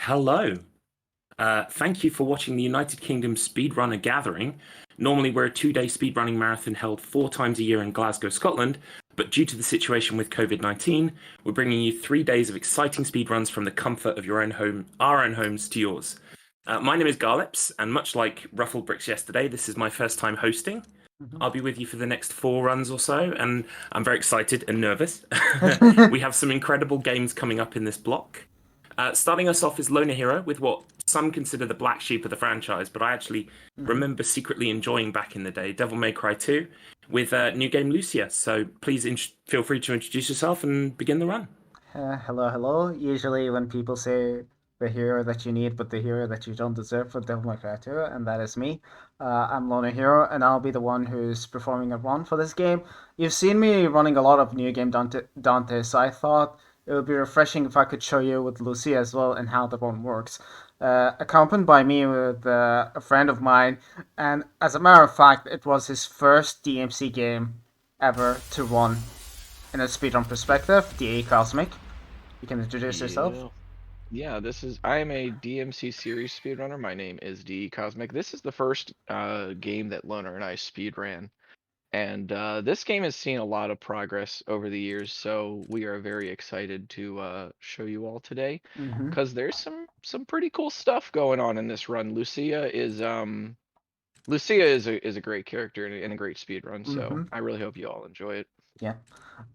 Hello. Thank you for watching the United Kingdom Speedrunner Gathering. Normally, we're a two-day speedrunning marathon held 4 times a year in Glasgow, Scotland, but due to the situation with COVID-19, we're bringing you 3 days of exciting speedruns from the comfort of your own home, our own homes to yours. My name is Garlips, and much like Ruffled Bricks yesterday, this is my first time hosting. Mhm. I'll be with you for the next 4 runs or so, and I'm very excited and nervous. We have some incredible games coming up in this block. Starting us off is Lonerhero with what some consider the black sheep of the franchise, but I actually Mhm. remember secretly enjoying back in the day Devil May Cry 2 with new game Lucia. So please feel free to introduce yourself and begin the run. Hello, hello. Usually, when people say the hero that you need, but the hero that you don't deserve for Devil May Cry 2, and that is me. I'm Loner Hero, and I'll be the one who's performing a run for this game. You've seen me running a lot of New Game Dante, so I thought it would be refreshing if I could show you with Lucy as well and how the run works. Accompanied by me with a friend of mine, and as a matter of fact, it was his first DMC game ever to run in a speedrun perspective, DA Cosmic. You can introduce yourself. Yeah. Yeah, I am a DMC series speedrunner. My name is D Cosmic. This is the first game that Loner and I speedran. And this game has seen a lot of progress over the years, so we are very excited to show you all today Mm-hmm. because there's some pretty cool stuff going on in this run. Lucia is a great character and a great speedrun, so Mm-hmm. I really hope you all enjoy it. Yeah.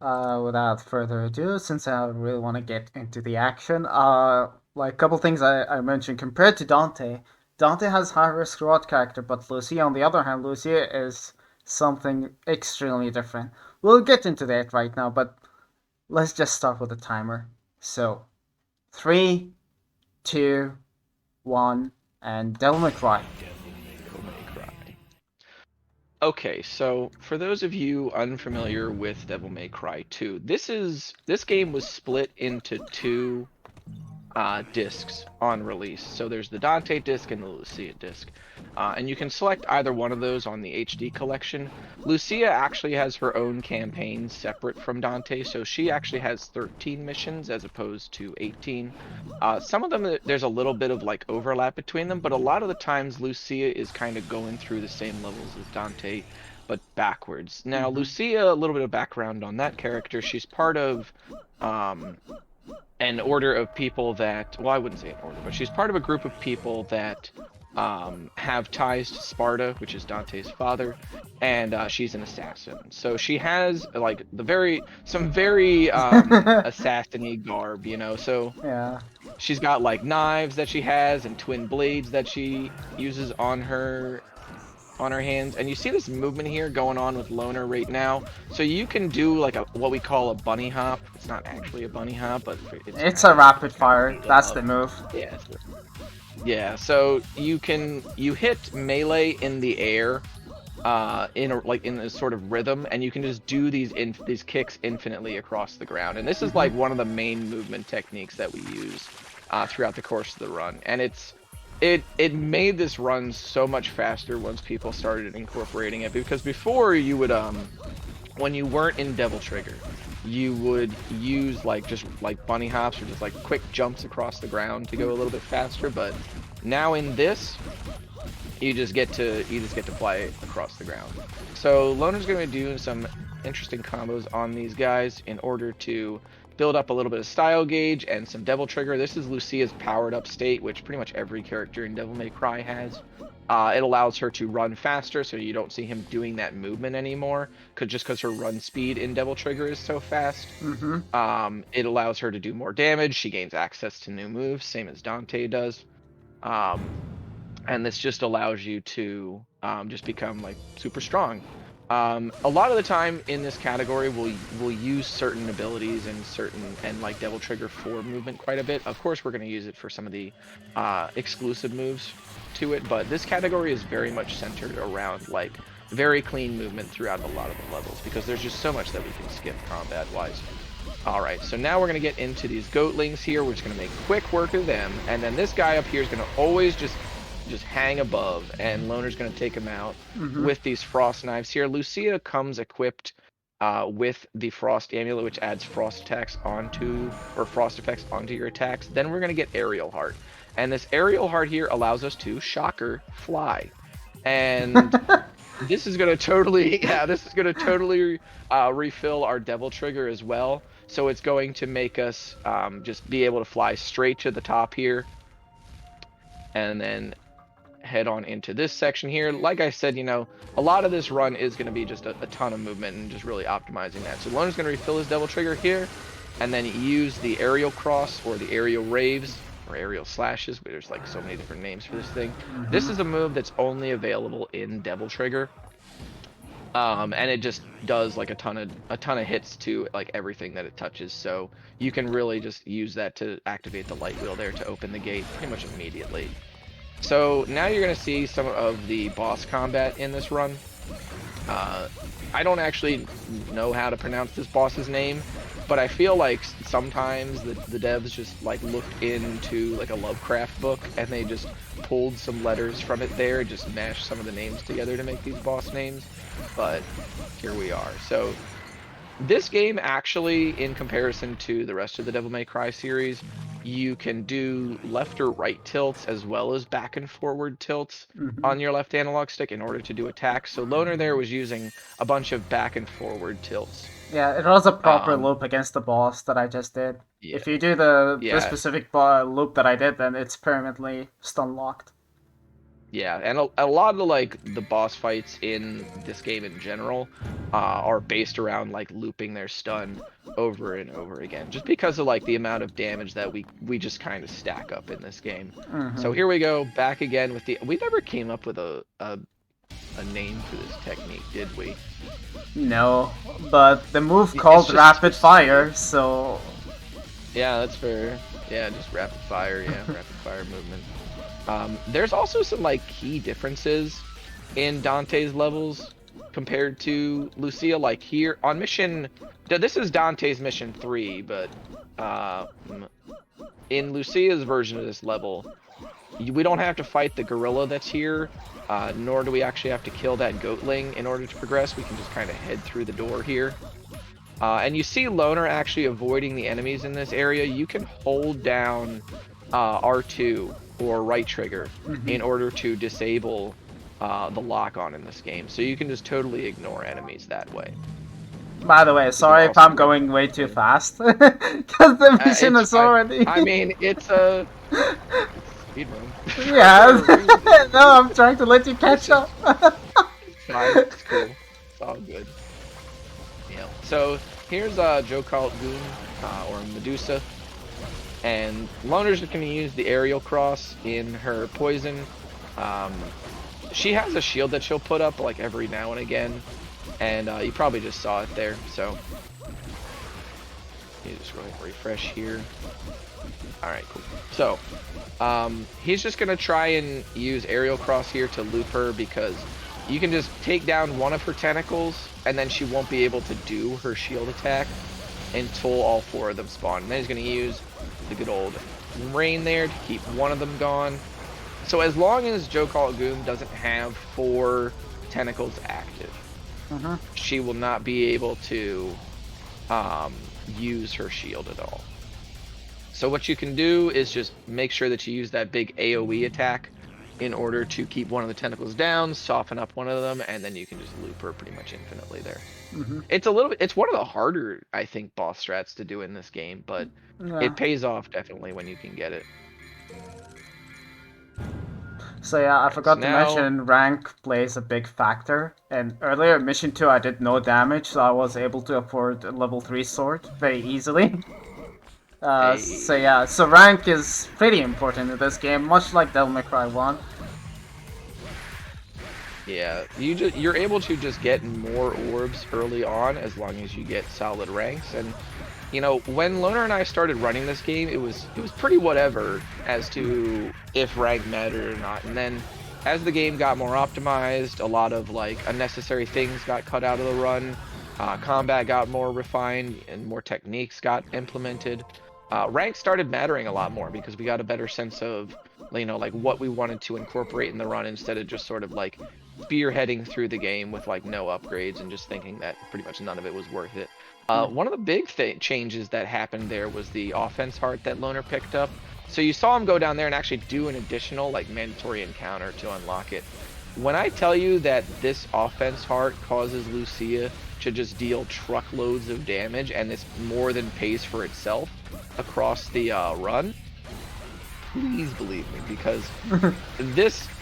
Without further ado, since I really want to get into the action, like a couple things I mentioned compared to Dante. Dante has high risk reward character, but Lucia, on the other hand, Lucia is something extremely different. We'll get into that right now, but let's just start with the timer. So, three, two, one, and Devil May Cry. Devil May Cry. Okay, so for those of you unfamiliar with Devil May Cry 2, this game was split into two discs on release. So there's the Dante disc and the Lucia disc. And you can select either one of those on the HD collection. Lucia actually has her own campaign separate from Dante, so she actually has 13 missions as opposed to 18. Some of them, there's a little bit of like overlap between them, but a lot of the times Lucia is kind of going through the same levels as Dante, but backwards. Now, Mm-hmm. Lucia, a little bit of background on that character. She's part of um, an order of people that, well, I wouldn't say an order, but she's part of a group of people that have ties to Sparta, which is Dante's father, and she's an assassin. So she has like some very assassin-y garb, you know. So Yeah. she's got like knives that she has and twin blades that she uses on her hands, and you see this movement here going on with Loner right now. So you can do like a what we call a bunny hop. It's not actually a bunny hop, but it's It's kind a of like rapid a fire. parody That's of. the move. Yeah, yeah. So you hit melee in the air, in a sort of rhythm, and you can just do these kicks infinitely across the ground. And this is Mm-hmm. like one of the main movement techniques that we use throughout the course of the run, and it made this run so much faster once people started incorporating it, because before you would when you weren't in Devil Trigger, you would use like just like bunny hops or just like quick jumps across the ground to go a little bit faster, but now in this you just get to fly across the ground. So Loner's going to be doing some interesting combos on these guys in order to build up a little bit of style gauge and some Devil Trigger. This is Lucia's powered up state, which pretty much every character in Devil May Cry has. It allows her to run faster, so you don't see him doing that movement anymore, just because her run speed in Devil Trigger is so fast. Mm-hmm. It allows her to do more damage. She gains access to new moves, same as Dante does. Um, and this just allows you to just become like super strong. A lot of the time in this category, we'll use certain abilities and like Devil Trigger for movement quite a bit. Of course, we're going to use it for some of the exclusive moves to it, but this category is very much centered around like very clean movement throughout a lot of the levels, because there's just so much that we can skip combat wise. All right, so now we're going to get into these goatlings here. We're just going to make quick work of them, and then this guy up here is going to always just hang above, and Loner's going to take him out Mm-hmm. with these frost knives here. Lucia comes equipped with the Frost Amulet, which adds frost attacks onto, or frost effects onto your attacks, then we're going to get Aerial Heart. And this Aerial Heart here allows us to, shocker, fly. And this is going to totally, yeah, this is going to totally refill our Devil Trigger as well. So it's going to make us just be able to fly straight to the top here. And then head on into this section here. Like I said, you know, a lot of this run is going to be just a ton of movement and just really optimizing that. So Loner's going to refill his Devil Trigger here, and then use the Aerial Cross or the Aerial Raves or Aerial Slashes. There's like so many different names for this thing. This is a move that's only available in Devil Trigger. And it just does like a ton of hits to like everything that it touches. So you can really just use that to activate the light wheel there to open the gate pretty much immediately. So now you're going to see some of the boss combat in this run. I don't actually know how to pronounce this boss's name, but I feel like sometimes the devs just like looked into like a Lovecraft book and they just pulled some letters from it there, just mashed some of the names together to make these boss names. But here we are. So this game actually, in comparison to the rest of the Devil May Cry series, you can do left or right tilts as well as back and forward tilts on your left analog stick in order to do attacks. So Loner there was using a bunch of back and forward tilts. Yeah, it was a proper loop against the boss that I just did. Yeah. If you do the specific loop that I did, then it's permanently stun locked. Yeah, and a lot of the boss fights in this game in general are based around like looping their stun over and over again, just because of like the amount of damage that we just kind of stack up in this game. So here we go back again with we never came up with a name for this technique, did we? No, but the move called Rapid Fire, so yeah, that's fair. Yeah, just rapid fire. Yeah, rapid fire movement. There's also some like key differences in Dante's levels compared to Lucia. Like here on mission, this is Dante's mission 3, but in Lucia's version of this level, we don't have to fight the gorilla that's here, nor do we actually have to kill that goatling in order to progress. We can just kind of head through the door here. And you see Loner actually avoiding the enemies in this area. You can hold down R2 or right trigger in order to disable the lock-on in this game. So you can just totally ignore enemies that way. By the way, sorry if I'm going way too fast. Because the mission is already... I mean, it's a... speedrun. Yeah. No, I'm trying to let you catch up. It's fine. It's cool. It's all good. Yeah. So here's Joe Call It Goon, or Medusa. And Loner's going to use the Aerial Cross in her poison. She has a shield that she'll put up like every now and again. And you probably just saw it there, so you just go ahead and refresh here. Alright, cool. So, he's just going to try and use Aerial Cross here to loop her because you can just take down one of her tentacles and then she won't be able to do her shield attack until all 4 of them spawn. And then he's going to use the good old rain there to keep one of them gone. So as long as Joe Call It Goon doesn't have 4 tentacles active, she will not be able to use her shield at all. So what you can do is just make sure that you use that big AoE attack in order to keep one of the tentacles down, soften up one of them, and then you can just loop her pretty much infinitely there. It's a little bit, it's one of the harder, I think, boss strats to do in this game, but it pays off definitely when you can get it. So yeah, I forgot to mention rank plays a big factor. And earlier in Mission 2 I did no damage, so I was able to afford a level 3 sword very easily. So yeah, so rank is pretty important in this game, much like Devil May Cry 1. Yeah, you're able to just get more orbs early on as long as you get solid ranks. And you know, when Loner and I started running this game, it was pretty whatever as to if rank mattered or not. And then as the game got more optimized, a lot of like unnecessary things got cut out of the run. Combat got more refined and more techniques got implemented. Rank started mattering a lot more because we got a better sense of, you know, like what we wanted to incorporate in the run instead of just sort of like spearheading through the game with like no upgrades and just thinking that pretty much none of it was worth it. One of the big changes that happened there was the offense heart that Loner picked up. So you saw him go down there and actually do an additional like mandatory encounter to unlock it. When I tell you that this offense heart causes Lucia to just deal truckloads of damage and this more than pays for itself across the run, please believe me, because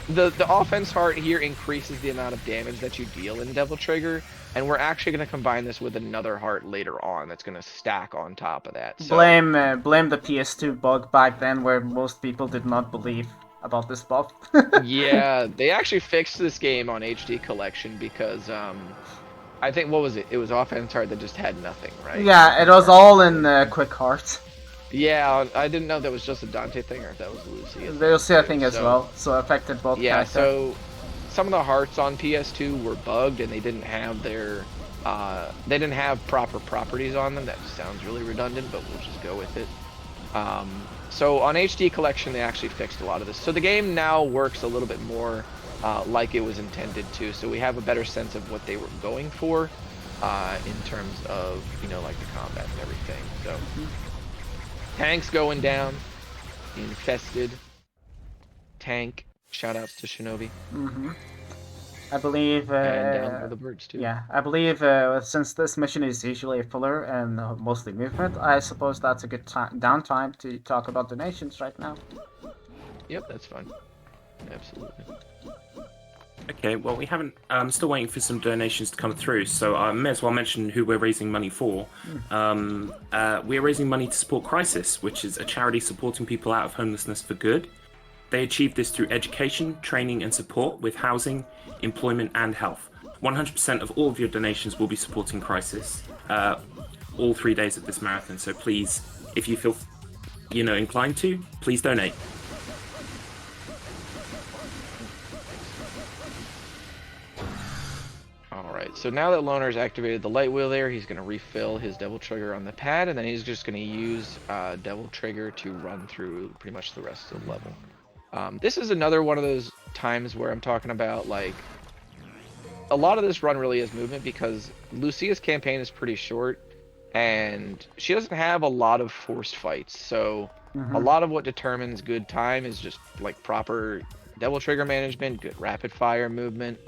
the offense heart here increases the amount of damage that you deal in Devil Trigger, and we're actually going to combine this with another heart later on that's going to stack on top of that. So, blame the PS2 bug back then where most people did not believe about this buff. yeah, they actually fixed this game on HD Collection because I think, what was it? It was offense heart that just had nothing, right? Yeah, it was all in quick heart. Yeah, I didn't know that was just a Dante thing or if that was Lucia. Lucia thing as well, so affected both characters. So some of the hearts on PS2 were bugged and they didn't have their they didn't have proper properties on them. That sounds really redundant, but we'll just go with it. So on HD Collection they actually fixed a lot of this. So the game now works a little bit more like it was intended to. So we have a better sense of what they were going for in terms of, you know, like the combat and everything. So tanks going down, infested, tank, shoutouts to Shinobi. I believe... and down by the birds too. Yeah, I believe since this mission is usually filler and mostly movement, I suppose that's a good downtime to talk about donations right now. Yep, that's fine. Absolutely. Okay, well, we haven't. I'm still waiting for some donations to come through, so I may as well mention who we're raising money for. We're raising money to support Crisis, which is a charity supporting people out of homelessness for good. They achieve this through education, training, and support with housing, employment, and health. 100% of all of your donations will be supporting Crisis all 3 days of this marathon. So please, if you feel, inclined to, please donate. Alright, so now that Loner's activated the light wheel there, he's going to refill his Devil Trigger on the pad, and then he's just going to use Devil Trigger to run through pretty much the rest of the level. This is another one of those times where I'm talking about, like, a lot of this run really is movement because Lucia's campaign is pretty short, and she doesn't have a lot of forced fights, so a lot of what determines good time is just, like, proper Devil Trigger management, good rapid fire movement,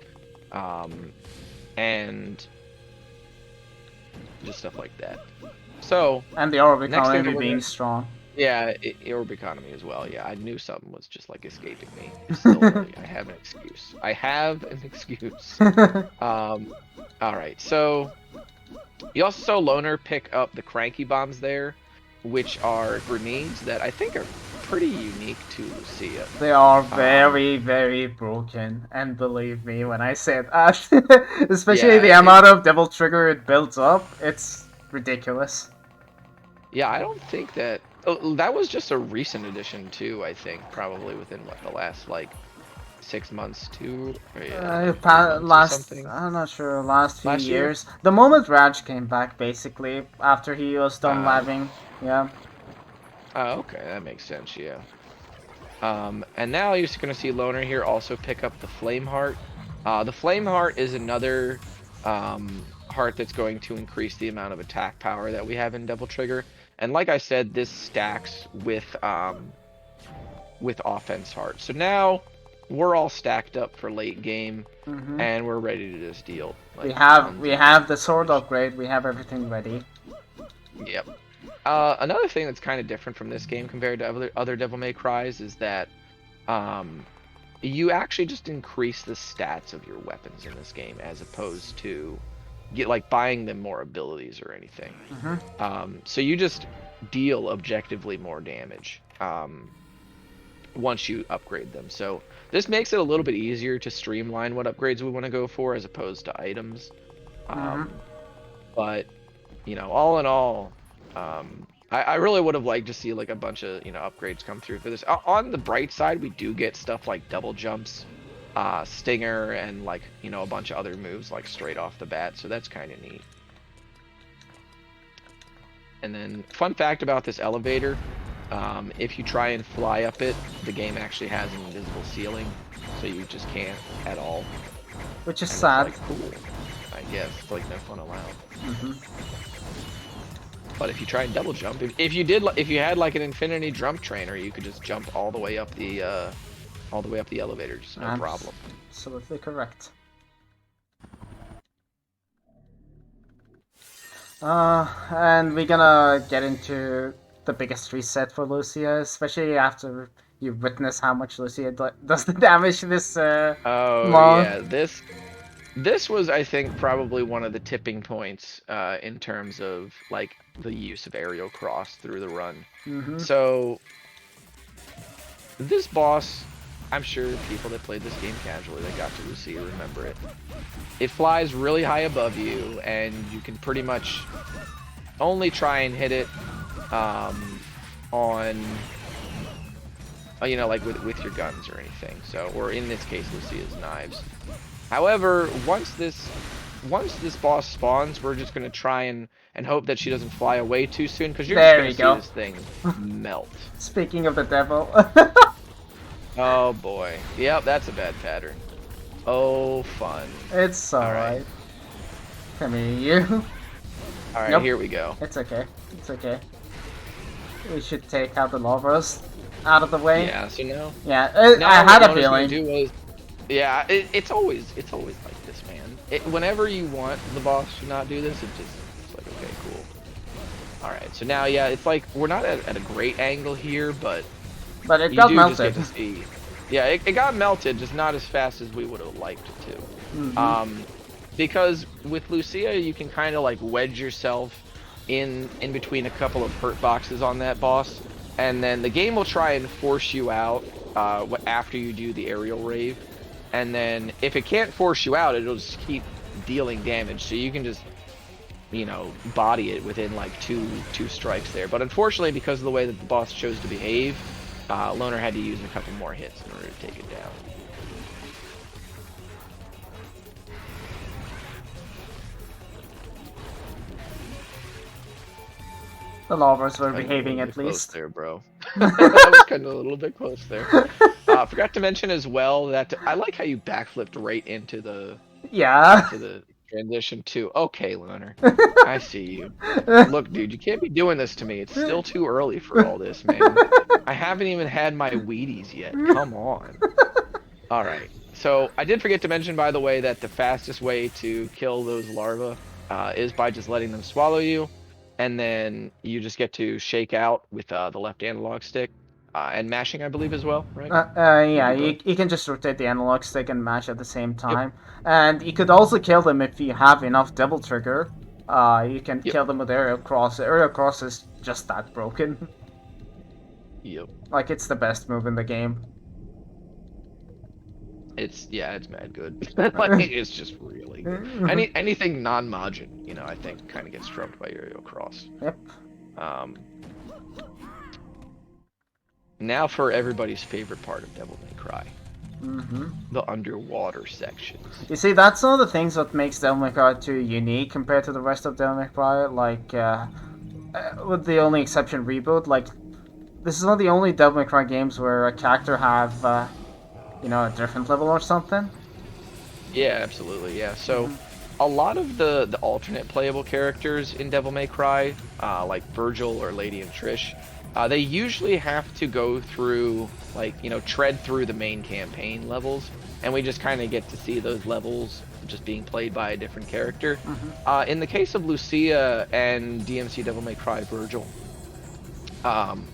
and just stuff like that. So, and the orb economy being strong. Yeah, orb economy as well. Yeah, I knew something was just like escaping me. Still, I have an excuse. I have an excuse. All right, so you also saw Loner pick up the cranky bombs there, which are grenades that I think are pretty unique to Lucia. They are very, very broken, and believe me when I say that, especially the amount of Devil Trigger it builds up, it's ridiculous. Yeah, I don't think that... Oh, that was just a recent addition too, I think, probably within what, the last like 6 months too. I'm not sure. Last few years. The moment Raj came back, basically after he was done labbing. Yeah. Oh, okay, that makes sense. Yeah. And now you're just gonna see Loner here also pick up the Flame Heart. The Flame Heart is another heart that's going to increase the amount of attack power that we have in Devil Trigger. And like I said, this stacks with offense heart. So now we're all stacked up for late game, and we're ready to just deal. Like, we have the sword upgrade. We have everything ready. Yep. Another thing that's kind of different from this game compared to other Devil May Cries is that you actually just increase the stats of your weapons in this game as opposed to buying them more abilities or anything. So you just deal objectively more damage once you upgrade them. So this makes it a little bit easier to streamline what upgrades we want to go for as opposed to items. But all in all, I really would have liked to see like a bunch of upgrades come through for this. On the bright side, we do get stuff like double jumps, stinger, and like a bunch of other moves like straight off the bat, so that's kind of neat. And then fun fact about this elevator, if you try and fly up it, the game actually has an invisible ceiling, so you just can't at all. which is And sad. it's like, cool. I guess it's like no fun allowed. Mm-hmm. But if you try and double jump, if you had like an infinity jump trainer, you could just jump all the way up the elevator, just no problem. Absolutely correct. And we're gonna get into the biggest reset for Lucia, especially after you witness how much Lucia does the damage this Oh month. yeah, this was, I think, probably one of the tipping points in terms of like the use of aerial cross through the run. Mm-hmm. So this boss, I'm sure people that played this game casually that got to Lucia remember it. It flies really high above you, and you can pretty much only try and hit it on like with your guns or anything. So, or in this case, Lucia's knives. However, once this boss spawns, we're just gonna try and hope that she doesn't fly away too soon, because you're There just you gonna go. see this thing melt. Speaking of the devil. Oh boy. Yep, that's a bad pattern. Oh, fun. It's alright. Come here, you. Alright, Nope. here we go. It's okay. It's okay. We should take out the lavas out of the way. Yeah, so now... Yeah, Now I had what a Lona's gonna feeling. do is, yeah, it's always like this, man. Whenever you want the boss to not do this, it's like, okay, cool. Alright, so now, yeah, it's like, we're not at a great angle here, but But it you got do melted. just get to see. Yeah, it got melted, just not as fast as we would have liked it to. Mm-hmm. Because with Lucia, you can kind of like wedge yourself in between a couple of hurt boxes on that boss, and then the game will try and force you out after you do the aerial rave, and then if it can't force you out, it'll just keep dealing damage, so you can just body it within like two strikes there. But unfortunately, because of the way that the boss chose to behave, Loner had to use a couple more hits in order to take it down. The lavas were Kinda behaving a little at bit close least. there, bro. That was kind of a little bit close there. Forgot to mention as well that I like how you backflipped right into the Yeah. transition too. Okay, Loner, I see you. Look, dude, you can't be doing this to me. It's still too early for all this, man. I haven't even had my Wheaties yet. Come on. All right. So I did forget to mention, by the way, that the fastest way to kill those larvae is by just letting them swallow you, and then you just get to shake out with the left analog stick and mashing, I believe, as well, right? Yeah, you can just rotate the analog stick and mash at the same time. And you could also kill them if you have enough double trigger. You can kill them with aerial cross. Aerial cross is just that broken. Yep. Like, it's the best move in the game. It's mad good. Like, it's just really good. Anything non-Majin, I think kind of gets trumped by aerial cross. Yep. Now for everybody's favorite part of Devil May Cry. Mm-hmm. The underwater sections. You see, that's one of the things that makes Devil May Cry 2 unique compared to the rest of Devil May Cry. Like, with the only exception Reboot, like, this is one of the only Devil May Cry games where a character have, a different level or something. Yeah, absolutely, yeah. So, a lot of the alternate playable characters in Devil May Cry, like Virgil or Lady and Trish, they usually have to go through, like, tread through the main campaign levels, and we just kind of get to see those levels just being played by a different character. In the case of Lucia and DMC Devil May Cry Virgil,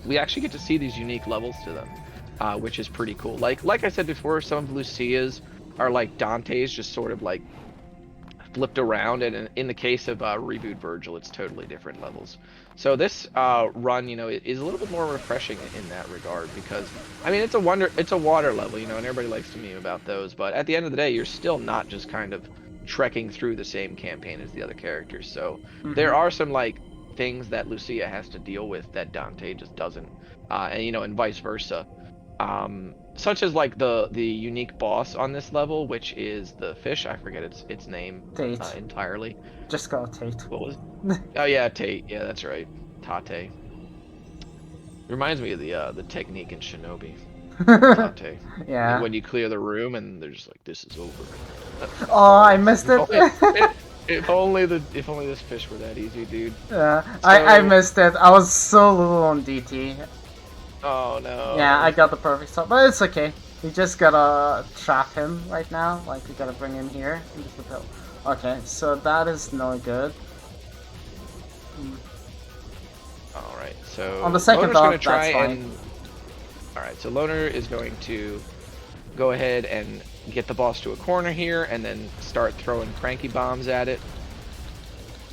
we actually get to see these unique levels to them, which is pretty cool. Like I said before, some of Lucia's are like Dante's, just sort of like flipped around, and in the case of Reboot Virgil, it's totally different levels. So this run, is a little bit more refreshing in that regard, because I mean, it's a water level, and everybody likes to meme about those, but at the end of the day, you're still not just kind of trekking through the same campaign as the other characters. So there are some like things that Lucia has to deal with that Dante just doesn't, and vice versa. Such as like the unique boss on this level, which is the fish. I forget its name entirely. Just call it Tate. What was it? Oh yeah, Tate. Yeah, that's right. Tate. Reminds me of the technique in Shinobi. Tate. Yeah. When you clear the room and they're just like, this is over. Oh, I missed it. If only this fish were that easy, dude. I missed it. I was so little on DT. Oh no. Yeah, I got the perfect stop, but it's okay. We just gotta trap him right now. Like, we gotta bring him here into the pill. Okay, so that is no good. All right, so On the second Loner's thought, gonna try that's fine. and. All right, so Loner is going to go ahead and get the boss to a corner here, and then start throwing cranky bombs at it.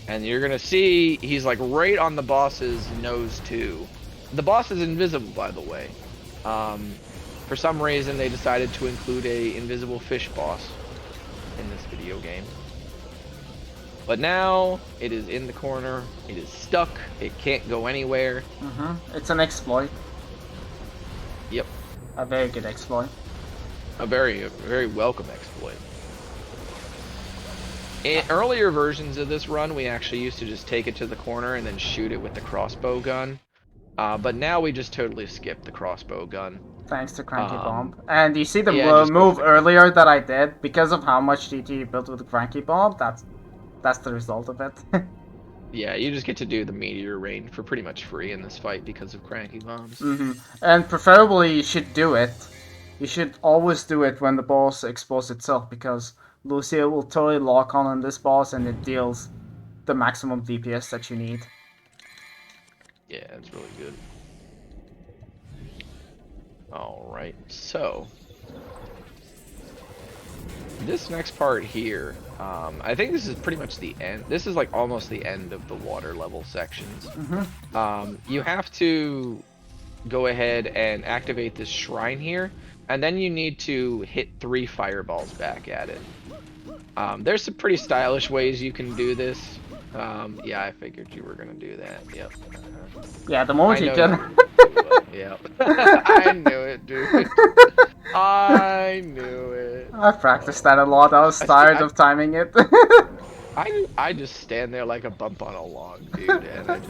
And you're gonna see he's like right on the boss's nose too. The boss is invisible, by the way. For some reason, they decided to include a invisible fish boss in this video game. But now it is in the corner. It is stuck. It can't go anywhere. It's an exploit. Yep, A very good exploit. a very welcome exploit. In earlier versions of this run, we actually used to just take it to the corner and then shoot it with the crossbow gun. But now we just totally skip the crossbow gun. Thanks to Cranky Bomb. And you see the yeah, just go move for it. earlier that I did? Because of how much DT you built with the Cranky Bomb, that's the result of it. Yeah, you just get to do the meteor rain for pretty much free in this fight because of cranky bombs. And preferably you should do it. You should always do it when the boss exposes itself, because Lucia will totally lock on this boss and it deals the maximum DPS that you need. Yeah, it's really good. Alright, so this next part here, I think this is pretty much the end. This is like almost the end of the water level sections. You have to go ahead and activate this shrine here, and then you need to hit 3 fireballs back at it. There's some pretty stylish ways you can do this. Yeah, I figured you were gonna do that. Yep. Yeah, the moment you can. Yep. I knew it, dude. I knew it. I practiced that a lot. I was tired of timing it. I just stand there like a bump on a log, dude, and I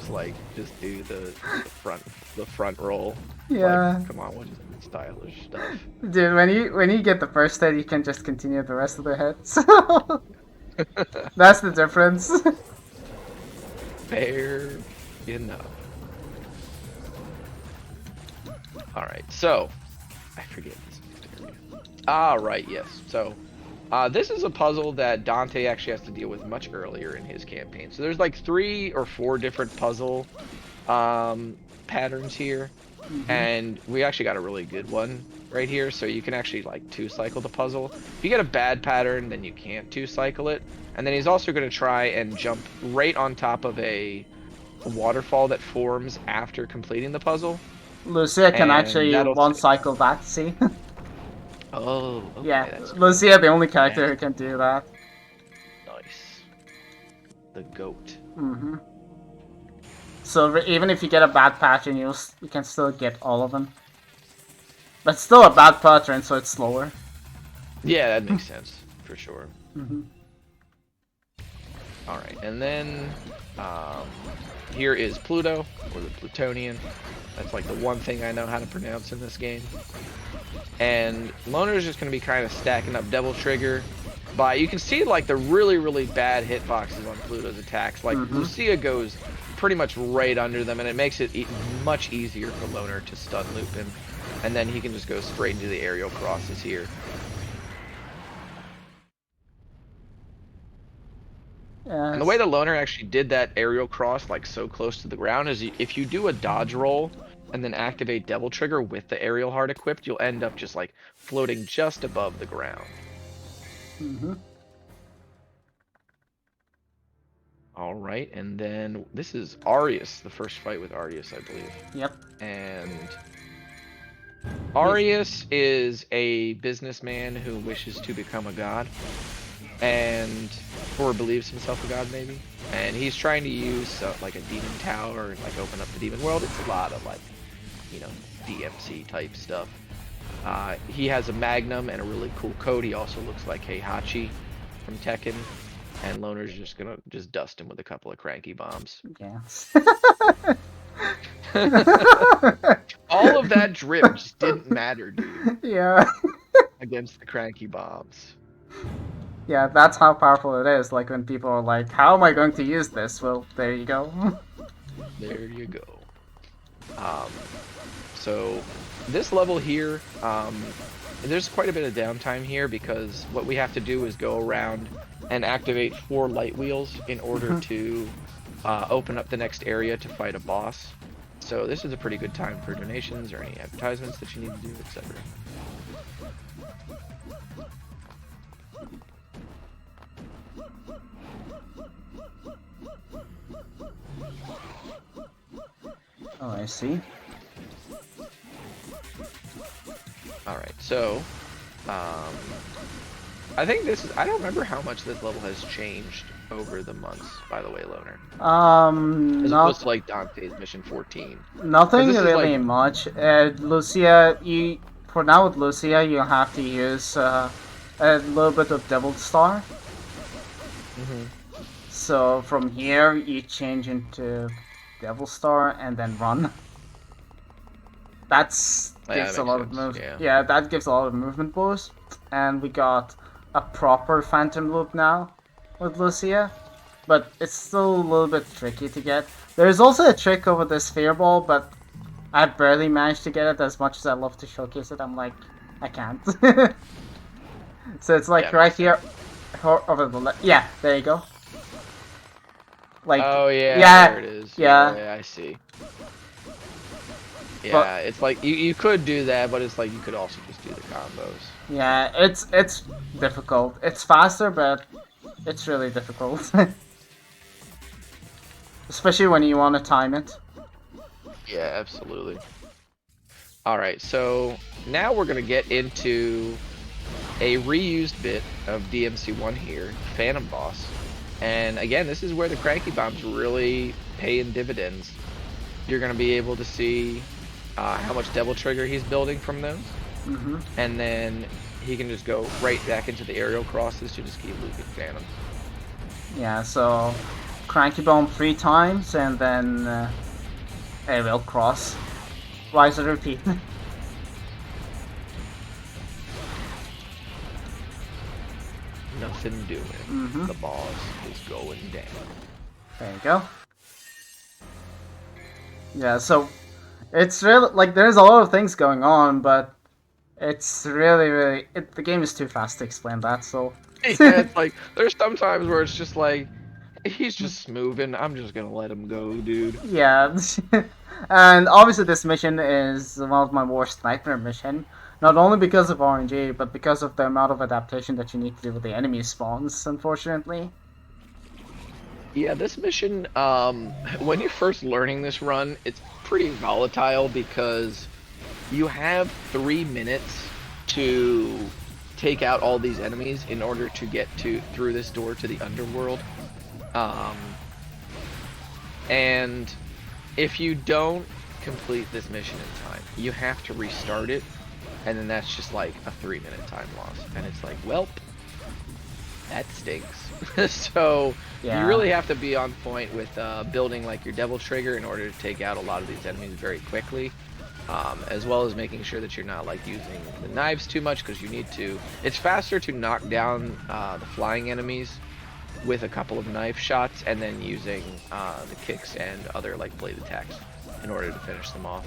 just do the front roll. Yeah. Like, come on, what is this stylish stuff? Dude, when you get the first hit, you can just continue the rest of the hits. That's the difference. Fair enough. Alright, so I forget this area. Right, yes. So this is a puzzle that Dante actually has to deal with much earlier in his campaign. So there's like 3 or 4 different puzzle patterns here. And we actually got a really good one right here, so you can actually like 2-cycle the puzzle. If you get a bad pattern, then you can't 2-cycle it. And then he's also going to try and jump right on top of a waterfall that forms after completing the puzzle. Lucia can And actually that'll- 1-cycle that, see? Oh, okay, Yeah, that's Lucia the only character who can do that. nice. The goat. So even if you get a bad pattern, you can still get all of them. But it's still a bad pattern, so it's slower. Yeah, that makes sense for sure. All right, and then here is Pluto, or the Plutonian. That's like the one thing I know how to pronounce in this game. And Loner is just going to be kind of stacking up Devil Trigger. But you can see like the really bad hitboxes on Pluto's attacks. Like Lucia goes pretty much right under them, and it makes it much easier for Loner to stun loop him. And then he can just go straight into the aerial crosses here. And the way the Loner actually did that aerial cross like so close to the ground is if you do a dodge roll and then activate Devil Trigger with the aerial heart equipped, you'll end up just like floating just above the ground. All right, and then this is Arius, the first fight with Arius, I believe. Yep. And Arius is a businessman who wishes to become a god, or believes himself a god maybe, and he's trying to use like a demon tower and like open up the demon world. It's a lot of like, you know, DMC type stuff. He has a magnum and a really cool coat. He also looks like Heihachi from Tekken, and Loner's just gonna dust him with a couple of cranky bombs. Yeah. All of that drip just didn't matter, dude. Yeah. Against the cranky bombs. Yeah, that's how powerful it is. Like when people are like, "How am I going to use this?" Well, there you go. There you go. So this level here, there's quite a bit of downtime here because what we have to do is go around and activate 4 light wheels in order to open up the next area to fight a boss. So this is a pretty good time for donations or any advertisements that you need to do, etc. Oh, I see. Alright, so I think this is, I don't remember how much this level has changed over the months, by the way, Loner. As opposed to like Dante's Mission 14. Nothing this is really like- much. Lucia, for now with Lucia, you have to use a little bit of Devil Star. So from here, you change into Devil Star and then run. That gives a lot of movement. Yeah, that gives a lot of movement boost. And we got a proper Phantom Loop now with Lucia, but it's still a little bit tricky to get. There's also a trick over the Sphere Ball, but I barely managed to get it. As much as I love to showcase it, I'm like, I can't. So it's like right here, over the left. Yeah, there you go. Like, oh yeah, there it is. Yeah, I see. Yeah, it's like you could do that, but it's like you could also just do the combos. Yeah, it's difficult. It's faster, but it's really difficult. Especially when you want to time it. Yeah, absolutely. Alright, so now we're going to get into a reused bit of DMC1 here, Phantom Boss. And again, this is where the Cranky Bombs really pay in dividends. You're going to be able to see how much Devil Trigger he's building from those. And then he can just go right back into the aerial crosses to just keep looping Phantoms. Yeah, so Cranky Bomb 3 times and then aerial cross. Rise and repeat. Nothing doing. The boss is going down. There you go. Yeah, so it's really like there's a lot of things going on, but it's really the game is too fast to explain that. So yeah, it's like there's some times where it's just like he's just moving. I'm just gonna let him go, dude. yeah, and obviously this mission is one of my worst nightmare mission. Not only because of RNG, but because of the amount of adaptation that you need to do with the enemy spawns, unfortunately. Yeah, this mission, when you're first learning this run, it's pretty volatile because you have 3 minutes to take out all these enemies in order to get through this door to the underworld. And if you don't complete this mission in time, you have to restart it. And then that's just like a 3-minute time loss. And it's like, welp, that stinks. So you really have to be on point with building like your Devil Trigger in order to take out a lot of these enemies very quickly. As well as making sure that you're not like using the knives too much, because you need to. It's faster to knock down the flying enemies with a couple of knife shots and then using the kicks and other like blade attacks in order to finish them off.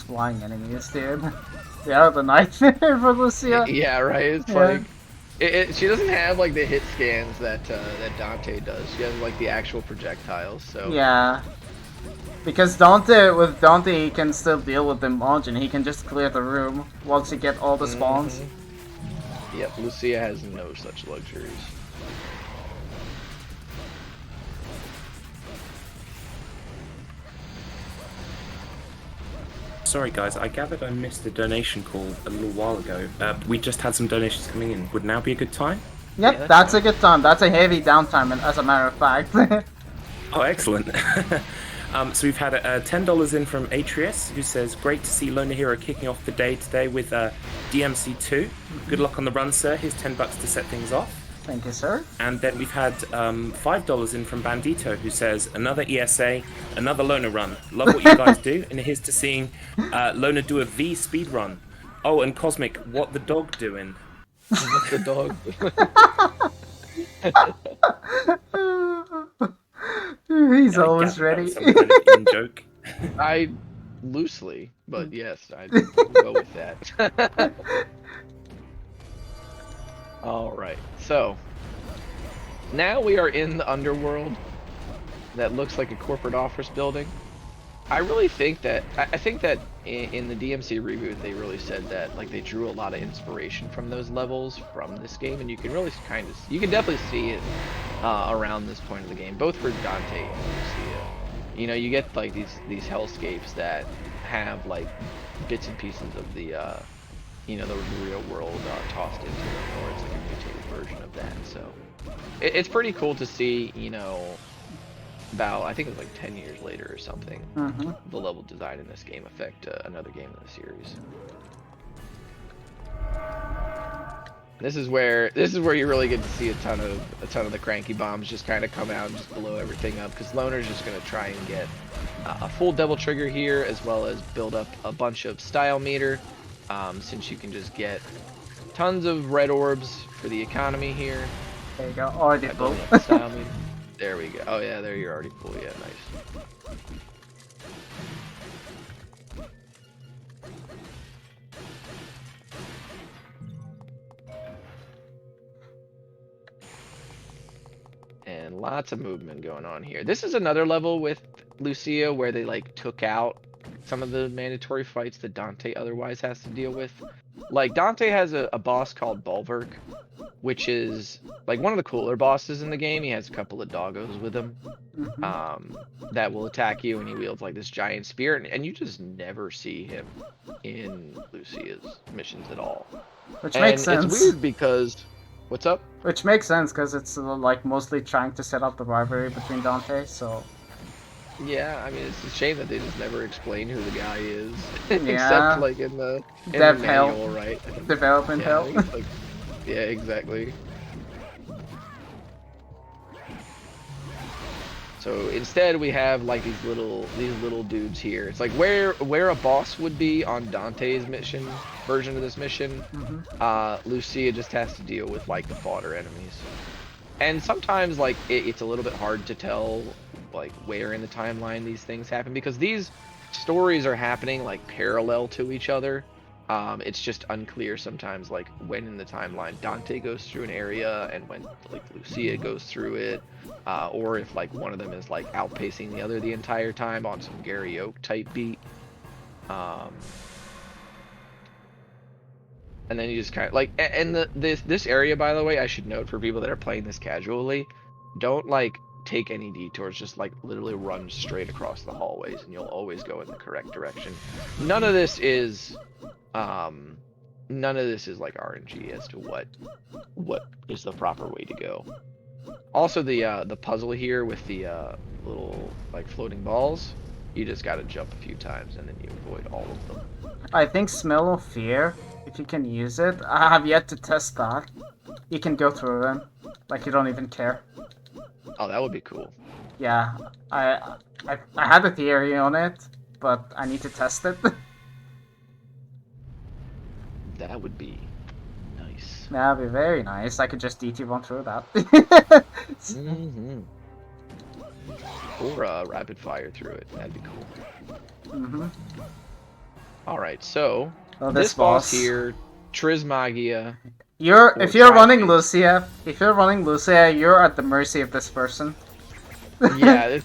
Flying enemies, dude. Yeah, the nightmare for Lucia. Yeah, right. It's like she doesn't have like the hit scans that that Dante does. She has like the actual projectiles. So yeah, because with Dante, he can still deal with them launching. He can just clear the room once you get all the spawns. Yep, Lucia has no such luxuries. Sorry guys, I gathered I missed a donation call a little while ago. We just had some donations coming in. Would now be a good time? Yep, yeah, that's a good time. That's a heavy downtime, as a matter of fact. Oh, excellent. So we've had $10 in from Atreus, who says, great to see lonerhero kicking off the day today with DMC2. Good luck on the run, sir. Here's $10 to set things off. Thank you, sir. And then we've had $5 in from Bandito, who says, another ESA, another loner run. Love what you guys do, and here's to seeing loner do a V speed run. Oh, and Cosmic, what the dog doing? What's the dog? He's I always gathered that ready. was some kind of in joke. I loosely, but yes, we'll go with that. All right, so now we are in the underworld that looks like a corporate office building. I really think that I think that in the DMC reboot they really said that like they drew a lot of inspiration from those levels from this game, and you can really you can definitely see it around this point of the game, both for Dante and Lucia. You know, you get like these hellscapes that have like bits and pieces of the you know, the real world tossed into them, or it's like a mutated version of that. So it's pretty cool to see, you know, about, I think it was like 10 years later or something, the level design in this game affect another game in the series. This is where you really get to see a ton of the cranky bombs just kind of come out and just blow everything up, because Loner's just going to try and get a full double trigger here, as well as build up a bunch of style meter, since you can just get tons of red orbs for the economy here. There you go, already full. Style meter. There we go. Oh yeah, there you're already full. Yeah, nice. And lots of movement going on here. This is another level with Lucia where they like took out some of the mandatory fights that Dante otherwise has to deal with. Like Dante has a boss called Bulwark, which is like one of the cooler bosses in the game. He has a couple of doggos with him that will attack you, and he wields like this giant spear, and you just never see him in Lucia's missions at all. Which makes sense. It's weird because what's up? Which makes sense because it's like mostly trying to set up the rivalry between Dante. So yeah, I mean it's a shame that they just never explain who the guy is, Yeah. except like in the Dev manual, hell. right? Development Yeah, I hell. think it's like, yeah, exactly. So instead we have like these little dudes here. It's like where a boss would be on Dante's mission version of this mission, Lucia just has to deal with like the fodder enemies. And sometimes like it's a little bit hard to tell like where in the timeline these things happen, because these stories are happening like parallel to each other. It's just unclear sometimes like when in the timeline Dante goes through an area and when like Lucia goes through it, or if like one of them is like outpacing the other the entire time on some Gary Oak type beat. And then you just kind of like, and this area, by the way, I should note for people that are playing this casually, don't like take any detours, just like literally run straight across the hallways and you'll always go in the correct direction. None of this is like RNG as to what is the proper way to go. Also the puzzle here with the little like floating balls, you just gotta jump a few times and then you avoid all of them. I think Smell of Fear, if you can use it, I have yet to test that. You can go through them, like you don't even care. Oh, that would be cool. Yeah, I had a theory on it, but I need to test it. That would be nice. That'd be very nice. I could just DT1 through that. Or rapid fire through it. That'd be cool. Alright, so this boss here, Trismagia. If you're running Lucia, you're at the mercy of this person. Yeah,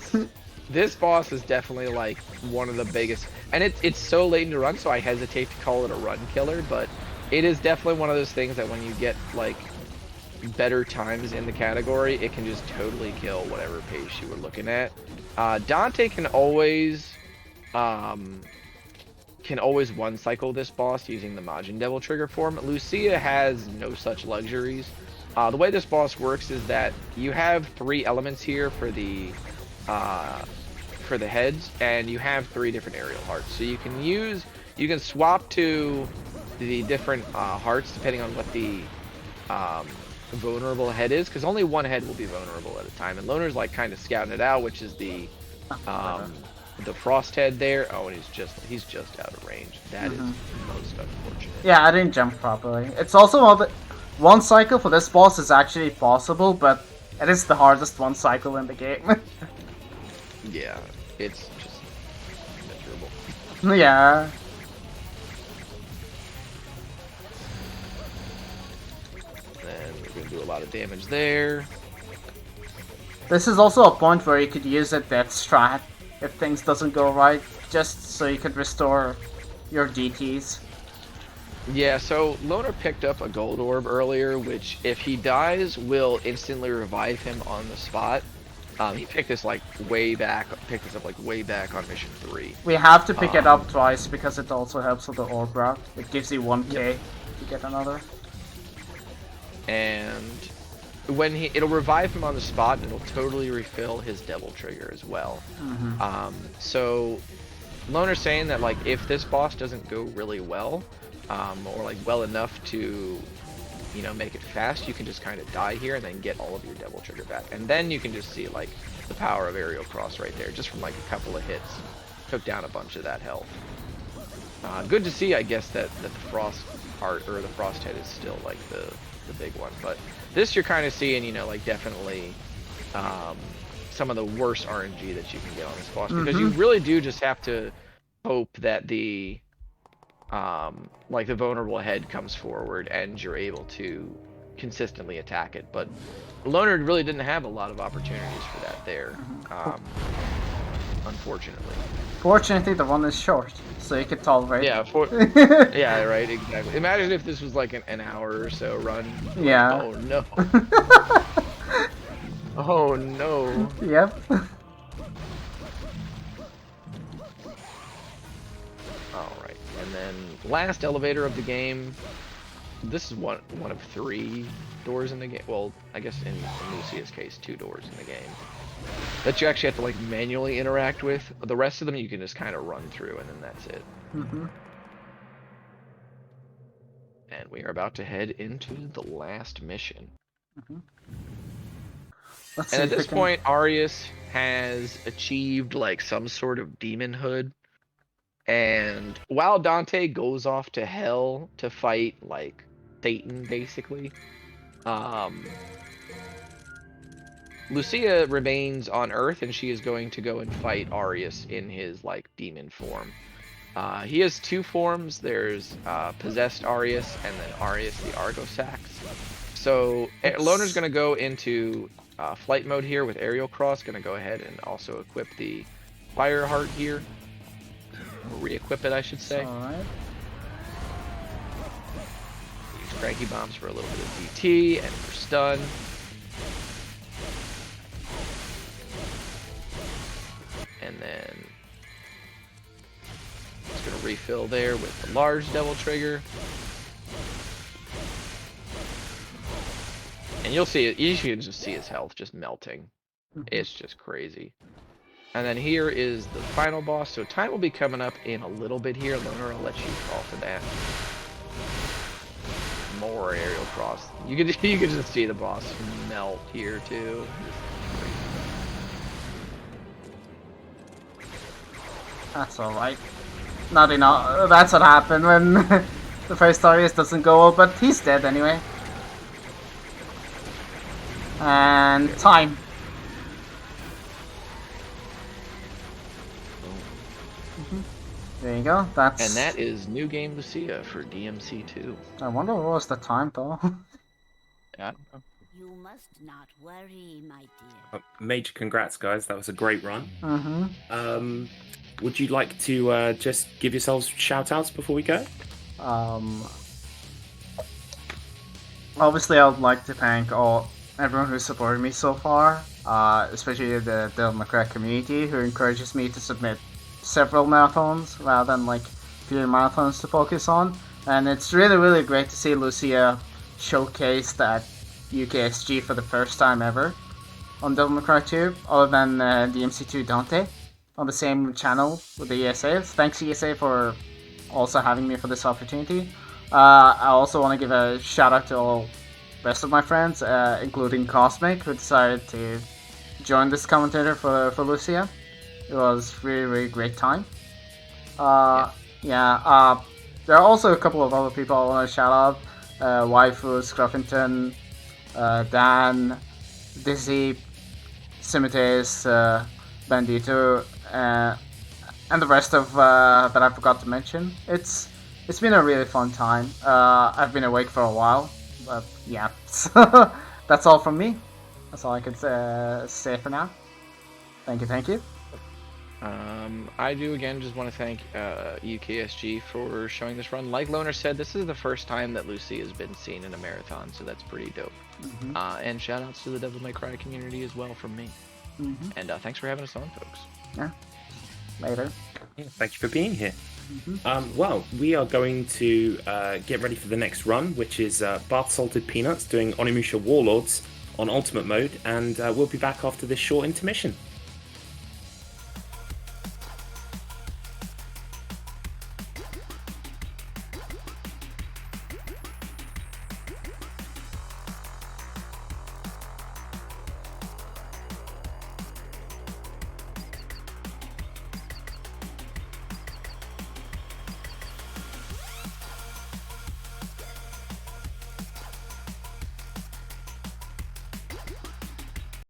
this boss is definitely like one of the biggest, and it's so late into run, so I hesitate to call it a run killer, but it is definitely one of those things that when you get like better times in the category, it can just totally kill whatever pace you were looking at. Dante can always one cycle this boss using the Majin Devil trigger form. Lucia has no such luxuries. The way this boss works is that you have 3 elements here for the heads, and you have 3 different aerial hearts. So you can swap to the different hearts depending on what the vulnerable head is, because only one head will be vulnerable at a time. And Loner's like kind of scouting it out, which is the the frost head there. Oh, and he's just out of range. That is most unfortunate. Yeah, I didn't jump properly. It's also one cycle for this boss is actually possible, but it is the hardest one cycle in the game. Yeah, it's just miserable. Yeah. Then we're gonna do a lot of damage there. This is also a point where you could use a death strat if things doesn't go right, just so you could restore your DTs. Yeah, so Loner picked up a gold orb earlier, which if he dies will instantly revive him on the spot. He picked this like way back on mission 3. We have to pick it up twice because it also helps with the orb route. It gives you 1k to get another. And when it'll revive him on the spot, and it'll totally refill his devil trigger as well. So Loner's saying that like if this boss doesn't go really well, or like well enough to, you know, make it fast, you can just kind of die here and then get all of your devil trigger back, and then you can just see like the power of aerial cross right there, just from like a couple of hits, took down a bunch of that health. Good to see, I guess, that the frost heart or the frost head is still like the big one, but this you're kind of seeing, you know, like definitely some of the worst RNG that you can get on this boss, because you really do just have to hope that the like the vulnerable head comes forward and you're able to consistently attack it. But Loner really didn't have a lot of opportunities for that there, unfortunately. Fortunately, the one is short, so you can tolerate. Yeah, yeah, right, exactly. Imagine if this was like an hour or so run. Yeah. Oh no. Oh no. Yep. Alright, and then last elevator of the game. This is one of 3 doors in the game. Well, I guess in Lucia's case, 2 doors in the game that you actually have to like manually interact with. The rest of them you can just kind of run through, and then that's it. And we are about to head into the last mission. Let's And see at if this we can... point, Arius has achieved like some sort of demonhood. And while Dante goes off to hell to fight like Satan, basically, Lucia remains on Earth, and she is going to go and fight Arius in his like demon form. He has 2 forms. There's possessed Arius and then Arius the Argosax. So Loner's going to go into flight mode here with aerial cross. Going to go ahead and also equip the fire heart here. Or re-equip it, I should say. Alright. Use cranky bombs for a little bit of DT and for stun. And then it's going to refill there with the large devil trigger. And you'll see it, you can just see his health just melting. It's just crazy. And then here is the final boss. So time will be coming up in a little bit here. Loner, I'll let you call for that. More aerial cross. You can just see the boss melt here too. That's alright. Not enough. That's what happened when the first Arius doesn't go well, but he's dead anyway. And time. There you go. That's. And that is New Game Lucia for DMC2. I wonder what was the time though. Yeah. You must not worry, my dear. Major congrats, guys. That was a great run. Would you like to just give yourselves shout-outs before we go? Obviously, I would like to thank everyone who supported me so far, especially the Devil May Cry community who encourages me to submit several marathons rather than like few marathons to focus on. And it's really, really great to see Lucia showcased at UKSG for the first time ever on Devil May Cry 2, other than DMC2 Dante on the same channel with the ESA. Thanks ESA for also having me for this opportunity. I also want to give a shout out to all rest of my friends, including Cosmic, who decided to join this commentator for Lucia. It was really, really great time. Yeah. There are also a couple of other people I want to shout out. Waifu, Scruffington, Dan, Dizzy, Simites, Bandito, and the rest of that I forgot to mention. It's been a really fun time. I've been awake for a while, but yeah, that's all from me. That's all I could say for now. Thank you. I do again just want to thank UKSG for showing this run. Like Loner said, this is the first time that Lucia has been seen in a marathon, so that's pretty dope. And shout outs to the Devil May Cry community as well from me. And thanks for having us on, folks. Yeah. Later. Yeah, thank you for being here. Well, we are going to get ready for the next run, which is Bath Salted Peanuts doing Onimusha Warlords on Ultimate Mode, and we'll be back after this short intermission.